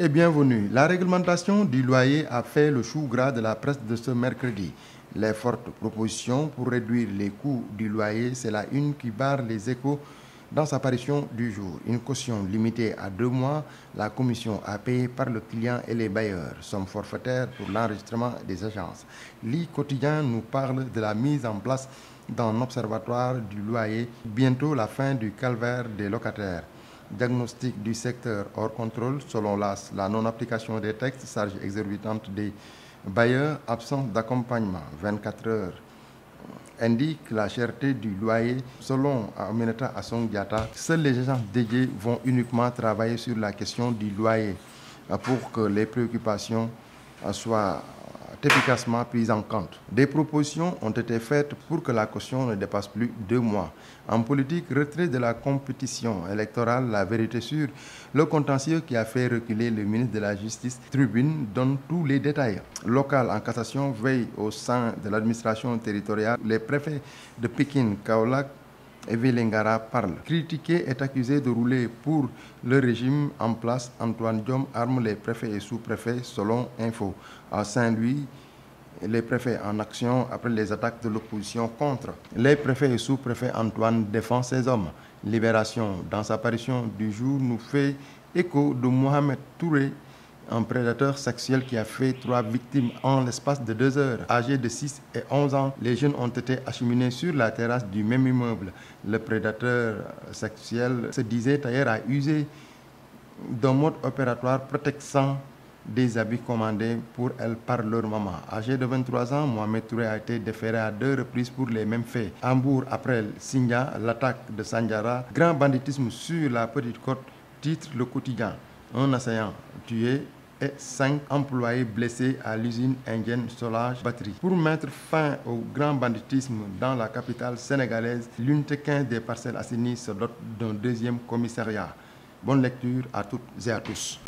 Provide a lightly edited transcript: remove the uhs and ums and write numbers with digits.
et bienvenue. La réglementation du loyer a fait le chou gras de la presse de ce mercredi. Les fortes propositions pour réduire les coûts du loyer, c'est la une qui barre les Échos dans sa parution du jour. Une caution limitée à 2 mois, la commission a payé par le client et les bailleurs, somme forfaitaire pour l'enregistrement des agences. Le Quotidien nous parle de la mise en place d'un observatoire du loyer, bientôt la fin du calvaire des locataires. Diagnostic du secteur hors contrôle, selon l'AS, la non-application des textes, charge exorbitante des bailleurs, absence d'accompagnement. 24 heures indique la cherté du loyer. Selon Aminata Assong-Diatta, seuls les agents dédiés vont uniquement travailler sur la question du loyer pour que les préoccupations soient efficacement prises en compte. Des propositions ont été faites pour que la caution ne dépasse plus 2 mois. En politique, retrait de la compétition électorale, la vérité sur le contentieux qui a fait reculer le ministre de la Justice. Tribune donne tous les détails. Local en cassation veille au sein de l'administration territoriale. Les préfets de Pékin, Kaolack et Vélingara parlent. Critiqué est accusé de rouler pour le régime en place. Antoine Diome arme les préfets et sous-préfets selon Info. À Saint-Louis, les préfets en action après les attaques de l'opposition contre. Les préfets et sous-préfets, Antoine défend ses hommes. Libération, dans sa parution du jour, nous fait écho de Mohamed Touré, un prédateur sexuel qui a fait 3 victimes en l'espace de 2 heures. Âgés de 6 et 11 ans, les jeunes ont été acheminés sur la terrasse du même immeuble. Le prédateur sexuel se disait d'ailleurs à user d'un mode opératoire protectant des habits commandés pour elles par leur maman. Âgé de 23 ans, Mohamed Touré a été déféré à 2 reprises pour les mêmes faits. Hambourg après Sindia, l'attaque de Sandiara, grand banditisme sur la Petite Côte, titre Le Quotidien. Un assaillant tué et 5 employés blessés à l'usine indienne Solage Batterie. Pour mettre fin au grand banditisme dans la capitale sénégalaise, l'unité 15 des Parcelles Assainies se dote d'un 2e commissariat. Bonne lecture à toutes et à tous.